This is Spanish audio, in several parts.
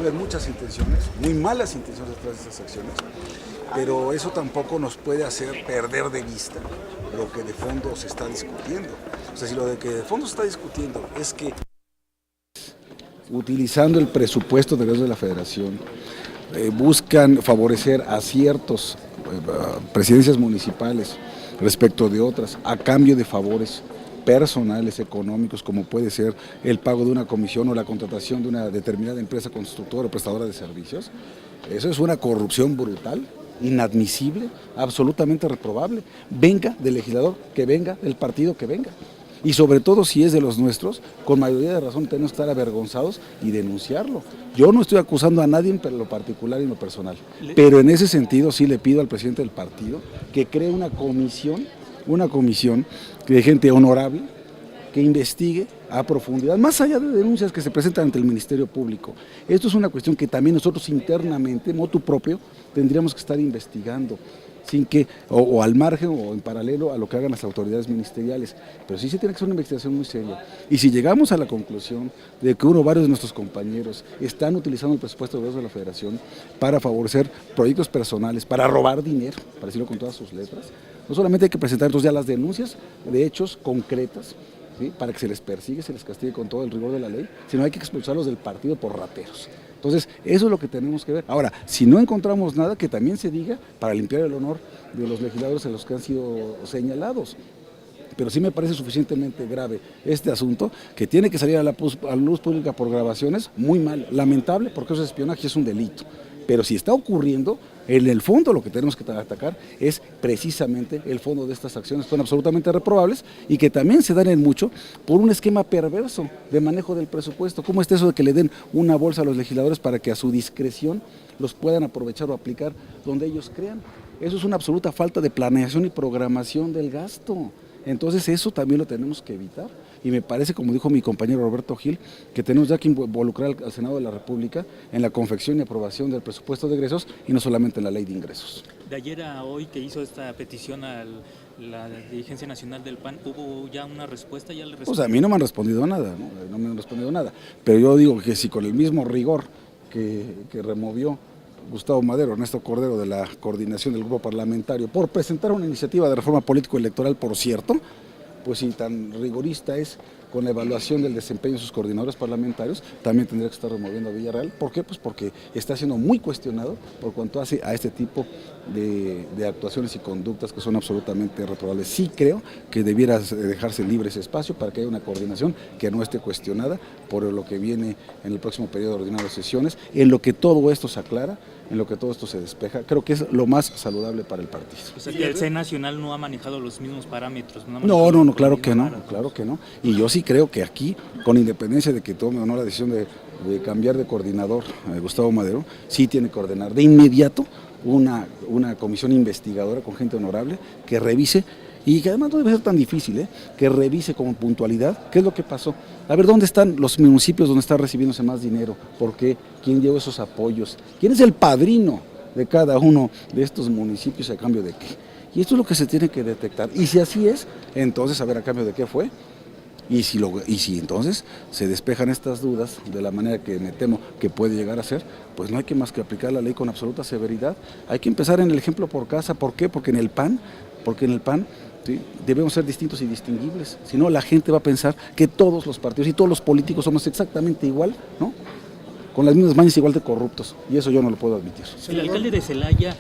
haber muchas intenciones, muy malas intenciones detrás de estas acciones, pero eso tampoco nos puede hacer perder de vista lo que de fondo se está discutiendo. O sea, si lo de que de fondo se está discutiendo es que utilizando el presupuesto de la Federación, buscan favorecer a ciertos presidencias municipales respecto de otras, a cambio de favores personales, económicos, como puede ser el pago de una comisión o la contratación de una determinada empresa constructora o prestadora de servicios. Eso es una corrupción brutal, inadmisible, absolutamente reprobable. Venga del legislador que venga, del partido que venga. Y sobre todo si es de los nuestros, con mayoría de razón tenemos que estar avergonzados y denunciarlo. Yo no estoy acusando a nadie en lo particular y en lo personal, pero en ese sentido sí le pido al presidente del partido que cree una comisión de gente honorable, que investigue a profundidad, más allá de denuncias que se presentan ante el Ministerio Público. Esto es una cuestión que también nosotros internamente, motu propio, tendríamos que estar investigando, sin que, o al margen o en paralelo a lo que hagan las autoridades ministeriales, pero sí se tiene que hacer una investigación muy seria. Y si llegamos a la conclusión de que varios de nuestros compañeros están utilizando el presupuesto de la Federación para favorecer proyectos personales, para robar dinero, para decirlo con todas sus letras, no solamente hay que presentar entonces ya las denuncias de hechos concretas, ¿sí?, para que se les persigue, se les castigue con todo el rigor de la ley, sino hay que expulsarlos del partido por rateros. Entonces, eso es lo que tenemos que ver. Ahora, si no encontramos nada, que también se diga para limpiar el honor de los legisladores a los que han sido señalados. Pero sí me parece suficientemente grave este asunto, que tiene que salir a la luz pública por grabaciones, muy mal, lamentable, porque eso es espionaje, es un delito. Pero si está ocurriendo, en el fondo lo que tenemos que atacar es precisamente el fondo de estas acciones, que son absolutamente reprobables y que también se dan en mucho por un esquema perverso de manejo del presupuesto. ¿Cómo está eso de que le den una bolsa a los legisladores para que a su discreción los puedan aprovechar o aplicar donde ellos crean? Eso es una absoluta falta de planeación y programación del gasto. Entonces eso también lo tenemos que evitar y me parece, como dijo mi compañero Roberto Gil, que tenemos ya que involucrar al Senado de la República en la confección y aprobación del presupuesto de egresos y no solamente en la ley de ingresos. De ayer a hoy que hizo esta petición a la dirigencia nacional del PAN, ¿hubo ya una respuesta? ¿Ya le O sea, a mí no me han respondido nada, no me han respondido nada, pero yo digo que si con el mismo rigor que removió Gustavo Madero, Ernesto Cordero, de la coordinación del grupo parlamentario, por presentar una iniciativa de reforma político-electoral, por cierto, pues si tan rigorista es con la evaluación del desempeño de sus coordinadores parlamentarios, también tendría que estar removiendo a Villarreal. ¿Por qué? Pues porque está siendo muy cuestionado por cuanto hace a este tipo de actuaciones y conductas que son absolutamente reprobables. Sí creo que debiera dejarse libre ese espacio para que haya una coordinación que no esté cuestionada por lo que viene en el próximo periodo ordinario de sesiones, en lo que todo esto se aclara, en lo que todo esto se despeja. Creo que es lo más saludable para el partido. O sea, que el C Nacional no ha manejado los mismos parámetros. No, claro que no. Y yo sí creo que aquí, con independencia de que tome o no la decisión de cambiar de coordinador Gustavo Madero, sí tiene que ordenar de inmediato una comisión investigadora con gente honorable que revise, y que además no debe ser tan difícil, que revise con puntualidad qué es lo que pasó. A ver, ¿dónde están los municipios donde está recibiéndose más dinero? ¿Por qué? ¿Quién dio esos apoyos? ¿Quién es el padrino de cada uno de estos municipios a cambio de qué? Y esto es lo que se tiene que detectar. Y si así es, entonces a ver a cambio de qué fue. Y si entonces se despejan estas dudas de la manera que me temo que puede llegar a ser, pues no hay que más que aplicar la ley con absoluta severidad. Hay que empezar en el ejemplo por casa. ¿Por qué? Porque en el PAN, ¿sí?, debemos ser distintos y distinguibles. Si no, la gente va a pensar que todos los partidos y todos los políticos somos exactamente igual, ¿no?, con las mismas mañas, igual de corruptos, y eso yo no lo puedo admitir. El alcalde de Celaya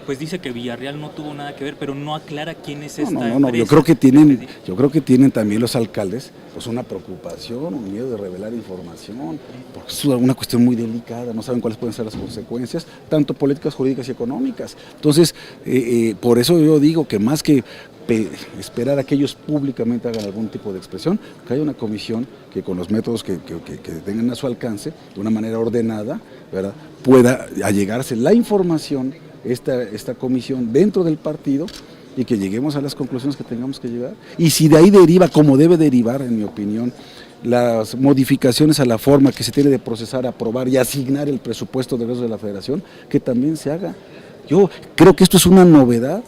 pues dice que Villarreal no tuvo nada que ver, pero no aclara quién es esta empresa. No, yo creo que tienen también los alcaldes pues una preocupación, un miedo de revelar información, porque es una cuestión muy delicada, no saben cuáles pueden ser las consecuencias, tanto políticas, jurídicas y económicas. Entonces, por eso yo digo que más que esperar a que ellos públicamente hagan algún tipo de expresión, que haya una comisión que con los métodos que tengan a su alcance, de una manera ordenada, ¿verdad?, pueda allegarse la información, esta comisión dentro del partido, y que lleguemos a las conclusiones que tengamos que llegar. Y si de ahí deriva, como debe derivar, en mi opinión, las modificaciones a la forma que se tiene de procesar, aprobar y asignar el presupuesto de egresos de la Federación, que también se haga. Yo creo que esto es una novedad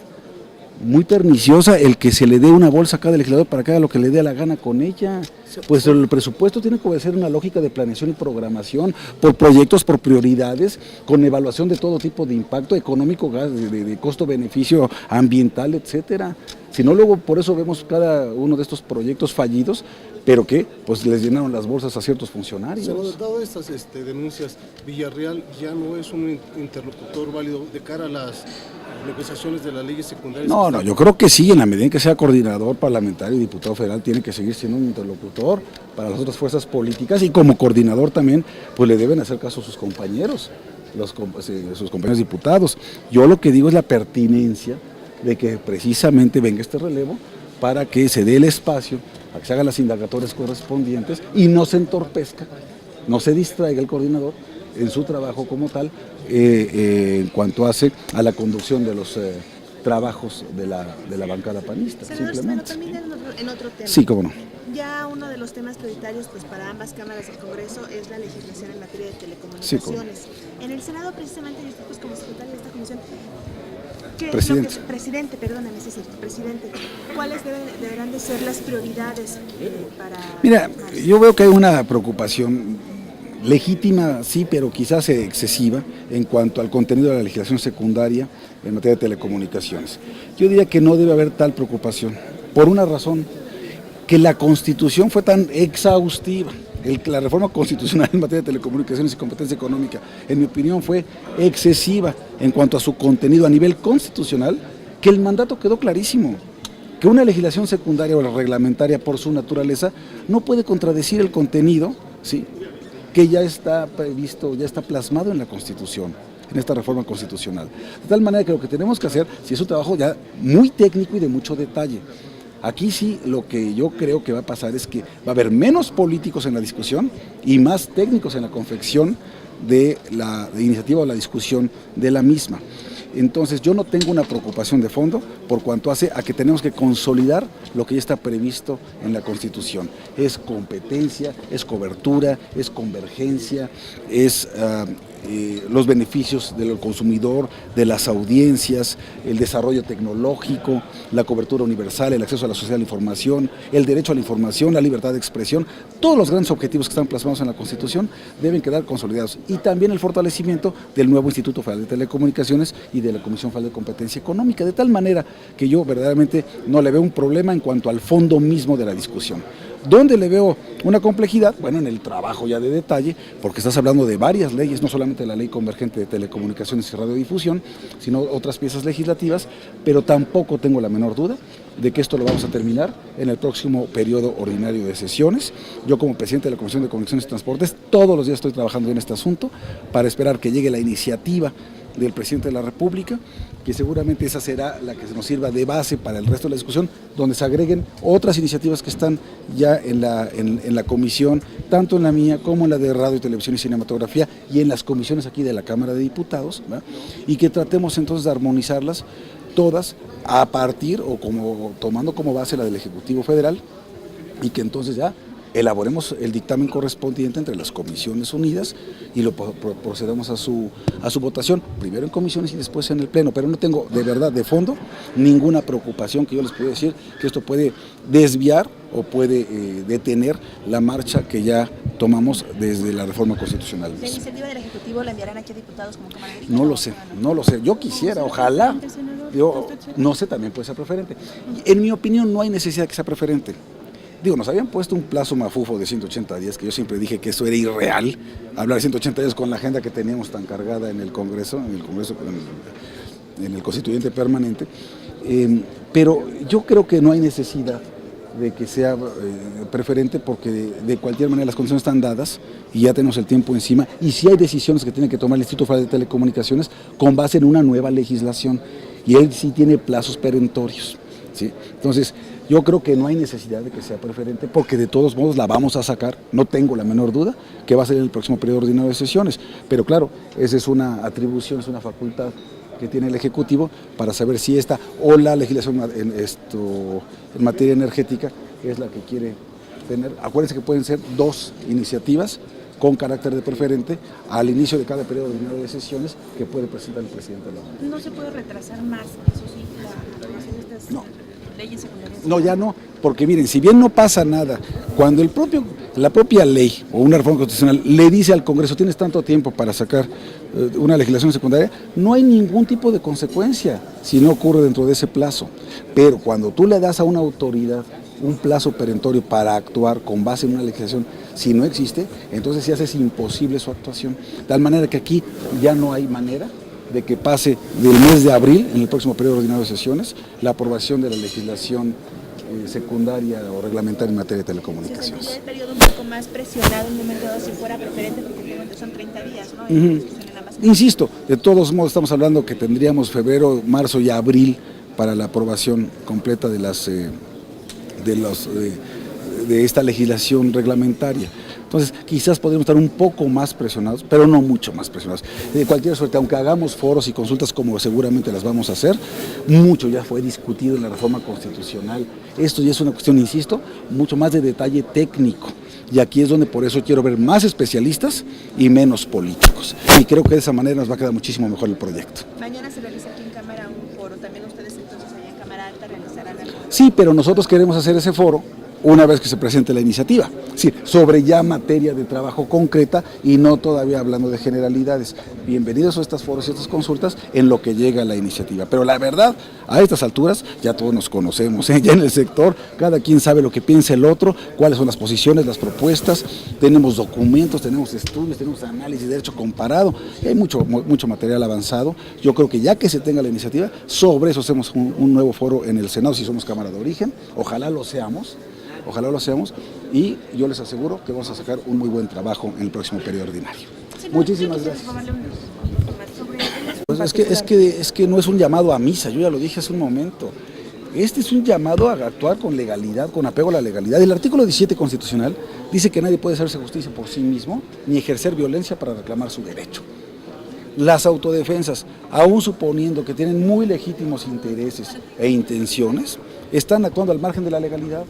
muy perniciosa, el que se le dé una bolsa a cada legislador para que haga lo que le dé la gana con ella. Pues el presupuesto tiene que obedecer una lógica de planeación y programación, por proyectos, por prioridades, con evaluación de todo tipo de impacto económico, de costo-beneficio ambiental, etcétera. Si no, luego por eso vemos cada uno de estos proyectos fallidos, pero que pues les llenaron las bolsas a ciertos funcionarios. Senador, dado estas denuncias, Villarreal ya no es un interlocutor válido de cara a las negociaciones de las leyes secundarias. No, yo creo que sí, en la medida en que sea coordinador parlamentario y diputado federal, tiene que seguir siendo un interlocutor para las otras fuerzas políticas, y como coordinador también, pues le deben hacer caso a sus compañeros, sus compañeros diputados. Yo lo que digo es la pertinencia de que precisamente venga este relevo para que se dé el espacio a que se hagan las indagatorias correspondientes y no se entorpezca, no se distraiga el coordinador en su trabajo como tal, en cuanto hace a la conducción de los trabajos de la bancada panista. Senador, simplemente. pero también en otro tema. Sí, cómo no. Ya uno de los temas prioritarios pues, para ambas cámaras del Congreso es la legislación en materia de telecomunicaciones. Sí, en el Senado, precisamente, y usted pues, como secretario de esta comisión, presidente, perdóname, sí, presidente, ¿cuáles deberán de ser las prioridades para... Mira, yo veo que hay una preocupación legítima, sí, pero quizás excesiva en cuanto al contenido de la legislación secundaria en materia de telecomunicaciones. Yo diría que no debe haber tal preocupación, por una razón, que la Constitución fue tan exhaustiva. La reforma constitucional en materia de telecomunicaciones y competencia económica, en mi opinión, fue excesiva en cuanto a su contenido a nivel constitucional, que el mandato quedó clarísimo, que una legislación secundaria o reglamentaria por su naturaleza no puede contradecir el contenido, ¿sí?, que ya está previsto, ya está plasmado en la Constitución, en esta reforma constitucional. De tal manera que lo que tenemos que hacer, si es un trabajo ya muy técnico y de mucho detalle, aquí sí lo que yo creo que va a pasar es que va a haber menos políticos en la discusión y más técnicos en la confección de la iniciativa o la discusión de la misma. Entonces yo no tengo una preocupación de fondo por cuanto hace a que tenemos que consolidar lo que ya está previsto en la Constitución. Es competencia, es cobertura, es convergencia, es los beneficios del consumidor, de las audiencias, el desarrollo tecnológico, la cobertura universal, el acceso a la sociedad de la información, el derecho a la información, la libertad de expresión. Todos los grandes objetivos que están plasmados en la Constitución deben quedar consolidados, y también el fortalecimiento del nuevo Instituto Federal de Telecomunicaciones y de la Comisión Federal de Competencia Económica, de tal manera que yo verdaderamente no le veo un problema en cuanto al fondo mismo de la discusión. ¿Dónde le veo una complejidad? Bueno, en el trabajo ya de detalle, porque estás hablando de varias leyes, no solamente la ley convergente de telecomunicaciones y radiodifusión, sino otras piezas legislativas, pero tampoco tengo la menor duda de que esto lo vamos a terminar en el próximo periodo ordinario de sesiones. Yo, como presidente de la Comisión de Comunicaciones y Transportes, todos los días estoy trabajando en este asunto para esperar que llegue la iniciativa del presidente de la República, que seguramente esa será la que nos sirva de base para el resto de la discusión, donde se agreguen otras iniciativas que están ya en la comisión, tanto en la mía como en la de Radio, Televisión y Cinematografía, y en las comisiones aquí de la Cámara de Diputados, ¿verdad?, y que tratemos entonces de armonizarlas todas a partir o tomando como base la del Ejecutivo Federal, y que entonces ya elaboremos el dictamen correspondiente entre las comisiones unidas y lo procedamos a su votación, primero en comisiones y después en el Pleno. Pero no tengo de verdad, de fondo, ninguna preocupación que yo les pueda decir que esto puede desviar o puede detener la marcha que ya tomamos desde la reforma constitucional. ¿La iniciativa del Ejecutivo la enviarán aquí a diputados como Cámara de Diputados? No lo sé. Yo quisiera, ojalá. Yo no sé, también puede ser preferente. En mi opinión no hay necesidad de que sea preferente. Digo, nos habían puesto un plazo mafufo de 180 días, que yo siempre dije que eso era irreal, hablar de 180 días con la agenda que teníamos tan cargada en el Congreso, en el Constituyente Permanente, pero yo creo que no hay necesidad de que sea preferente, porque de cualquier manera las condiciones están dadas y ya tenemos el tiempo encima, y si hay decisiones que tiene que tomar el Instituto Federal de Telecomunicaciones con base en una nueva legislación, y él sí tiene plazos perentorios, ¿sí? Entonces, yo creo que no hay necesidad de que sea preferente, porque de todos modos la vamos a sacar, no tengo la menor duda, que va a ser en el próximo periodo ordinario de sesiones. Pero claro, esa es una atribución, es una facultad que tiene el Ejecutivo para saber si esta o la legislación en materia energética es la que quiere tener. Acuérdense que pueden ser dos iniciativas con carácter de preferente al inicio de cada periodo ordinario de sesiones que puede presentar el presidente de la República. ¿No se puede retrasar más, eso sí, la aprobación de estas leyes secundarias? No, ya no, porque miren, si bien no pasa nada Cuando la propia ley o una reforma constitucional le dice al Congreso tienes tanto tiempo para sacar una legislación secundaria, no hay ningún tipo de consecuencia si no ocurre dentro de ese plazo. Pero cuando tú le das a una autoridad un plazo perentorio para actuar con base en una legislación, si no existe, entonces se hace imposible su actuación. De tal manera que aquí ya no hay manera de que pase del mes de abril, en el próximo periodo ordinario de sesiones, la aprobación de la legislación secundaria o reglamentaria en materia de telecomunicaciones. ¿Se sentiría el periodo un poco más presionado en un momento dado si fuera preferente? Porque son 30 días, ¿no? Insisto, de todos modos estamos hablando que tendríamos febrero, marzo y abril para la aprobación completa de esta legislación reglamentaria. Entonces, quizás podríamos estar un poco más presionados, pero no mucho más presionados. De cualquier suerte, aunque hagamos foros y consultas como seguramente las vamos a hacer, mucho ya fue discutido en la reforma constitucional. Esto ya es una cuestión, insisto, mucho más de detalle técnico. Y aquí es donde por eso quiero ver más especialistas y menos políticos. Y creo que de esa manera nos va a quedar muchísimo mejor el proyecto. Mañana se realiza aquí en Cámara un foro. ¿También ustedes entonces allá en Cámara Alta realizarán algo? Sí, pero nosotros queremos hacer ese foro una vez que se presente la iniciativa, sí, sobre ya materia de trabajo concreta y no todavía hablando de generalidades. Bienvenidos a estas foros y estas consultas en lo que llega la iniciativa. Pero la verdad, a estas alturas ya todos nos conocemos, ya en el sector, cada quien sabe lo que piensa el otro, cuáles son las posiciones, las propuestas, tenemos documentos, tenemos estudios, tenemos análisis de derecho comparado, y hay mucho material avanzado. Yo creo que ya que se tenga la iniciativa, sobre eso hacemos un nuevo foro en el Senado, si somos Cámara de Origen, ojalá lo seamos, y yo les aseguro que vamos a sacar un muy buen trabajo en el próximo periodo ordinario. Muchísimas gracias. Pues es que no es un llamado a misa, yo ya lo dije hace un momento. Este es un llamado a actuar con legalidad, con apego a la legalidad. El artículo 17 constitucional dice que nadie puede hacerse justicia por sí mismo ni ejercer violencia para reclamar su derecho. Las autodefensas, aún suponiendo que tienen muy legítimos intereses e intenciones, están actuando al margen de la legalidad.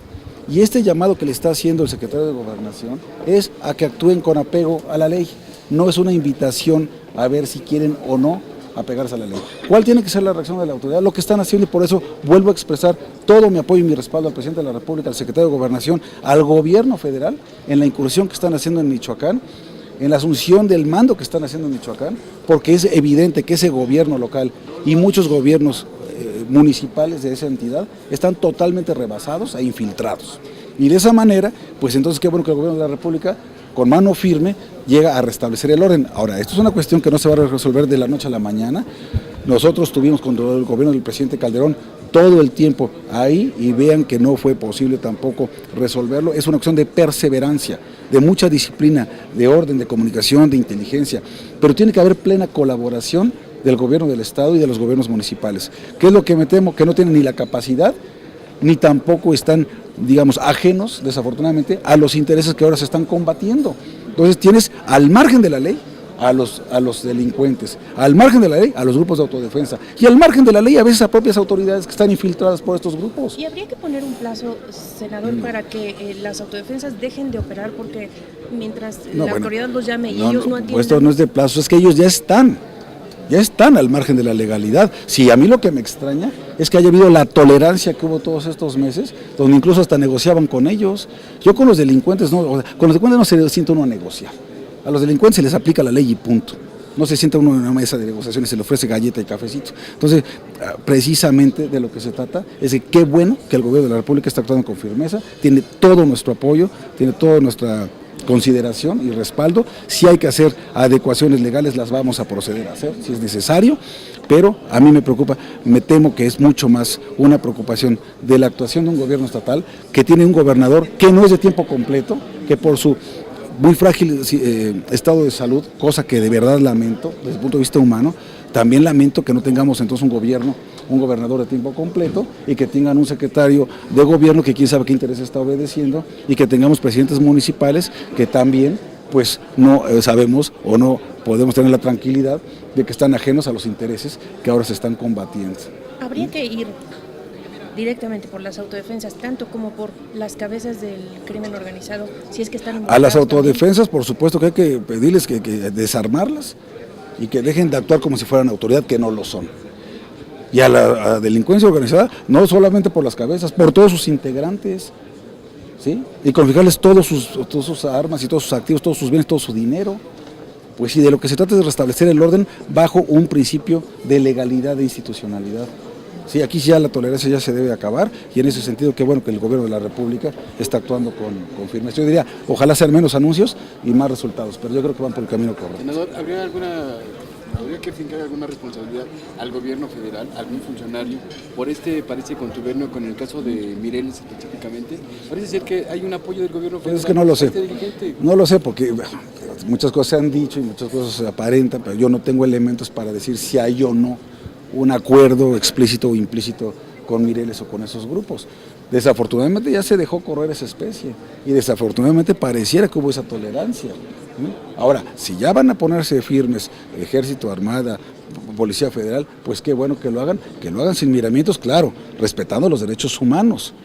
Y este llamado que le está haciendo el secretario de Gobernación es a que actúen con apego a la ley. No es una invitación a ver si quieren o no apegarse a la ley. ¿Cuál tiene que ser la reacción de la autoridad? Lo que están haciendo, y por eso vuelvo a expresar todo mi apoyo y mi respaldo al presidente de la República, al secretario de Gobernación, al gobierno federal, en la incursión que están haciendo en Michoacán, en la asunción del mando que están haciendo en Michoacán, porque es evidente que ese gobierno local y muchos gobiernos municipales de esa entidad están totalmente rebasados e infiltrados. Y de esa manera, pues entonces qué bueno que el gobierno de la República, con mano firme, llega a restablecer el orden. Ahora, esto es una cuestión que no se va a resolver de la noche a la mañana. Nosotros tuvimos con el gobierno del presidente Calderón todo el tiempo ahí y vean que no fue posible tampoco resolverlo. Es una cuestión de perseverancia, de mucha disciplina, de orden, de comunicación, de inteligencia, pero tiene que haber plena colaboración del gobierno del estado y de los gobiernos municipales, que es lo que me temo, que no tienen ni la capacidad, ni tampoco están, digamos, ajenos, desafortunadamente, a los intereses que ahora se están combatiendo. Entonces tienes al margen de la ley a los delincuentes, al margen de la ley a los grupos de autodefensa y al margen de la ley a veces a propias autoridades que están infiltradas por estos grupos. ¿Y habría que poner un plazo, senador, para que las autodefensas dejen de operar? Porque mientras autoridad los llame y ellos no atienden... Esto no es de plazo, es que ellos ya están al margen de la legalidad. Sí, a mí lo que me extraña es que haya habido la tolerancia que hubo todos estos meses, donde incluso hasta negociaban con ellos. Yo con los delincuentes con los delincuentes no se siente uno a negociar. A los delincuentes se les aplica la ley y punto. No se sienta uno en una mesa de negociaciones, se le ofrece galleta y cafecito. Entonces, precisamente de lo que se trata es de qué bueno que el gobierno de la República está actuando con firmeza, tiene todo nuestro apoyo, tiene toda nuestra consideración y respaldo. Si hay que hacer adecuaciones legales, las vamos a proceder a hacer, si es necesario, pero a mí me preocupa, me temo que es mucho más una preocupación de la actuación de un gobierno estatal que tiene un gobernador que no es de tiempo completo, que por su muy frágil estado de salud, cosa que de verdad lamento desde el punto de vista humano, también lamento que no tengamos entonces un gobernador de tiempo completo y que tengan un secretario de gobierno que quién sabe qué interés está obedeciendo y que tengamos presidentes municipales que también pues no sabemos o no podemos tener la tranquilidad de que están ajenos a los intereses que ahora se están combatiendo. Habría que ir directamente por las autodefensas, tanto como por las cabezas del crimen organizado, si es que están a las autodefensas, por supuesto que hay que pedirles que desarmarlas y que dejen de actuar como si fueran autoridad, que no lo son. Y a la delincuencia organizada, no solamente por las cabezas, por todos sus integrantes. ¿sí? Y confiscarles todas sus armas y todos sus activos, todos sus bienes, todo su dinero. Pues sí, de lo que se trata es de restablecer el orden bajo un principio de legalidad e institucionalidad. Sí, aquí ya la tolerancia ya se debe acabar y en ese sentido qué bueno que el gobierno de la República está actuando con firmeza. Yo diría, ojalá sean menos anuncios y más resultados, pero yo creo que van por el camino correcto. Senador, ¿habría que fincar alguna responsabilidad al gobierno federal, a algún funcionario, por parece contubernio con el caso de Mireles específicamente? Parece ser que hay un apoyo del gobierno federal. Pues es que no lo sé, no lo sé porque muchas cosas se han dicho y muchas cosas se aparentan, pero yo no tengo elementos para decir si hay o no un acuerdo explícito o implícito con Mireles o con esos grupos. Desafortunadamente ya se dejó correr esa especie y desafortunadamente pareciera que hubo esa tolerancia. Ahora, si ya van a ponerse firmes Ejército, Armada, Policía Federal, pues qué bueno que lo hagan sin miramientos, claro, respetando los derechos humanos,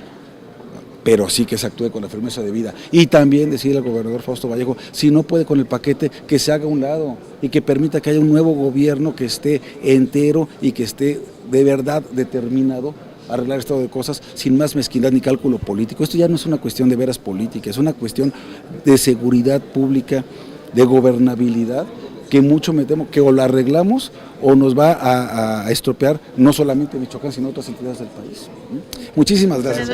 pero sí que se actúe con la firmeza de vida. Y también decirle al gobernador Fausto Vallejo, si no puede con el paquete, que se haga a un lado y que permita que haya un nuevo gobierno que esté entero y que esté de verdad determinado a arreglar este estado de cosas sin más mezquindad ni cálculo político. Esto ya no es una cuestión de veras política, es una cuestión de seguridad pública, de gobernabilidad, que mucho me temo que o la arreglamos o nos va a estropear no solamente Michoacán, sino otras entidades del país. Muchísimas gracias.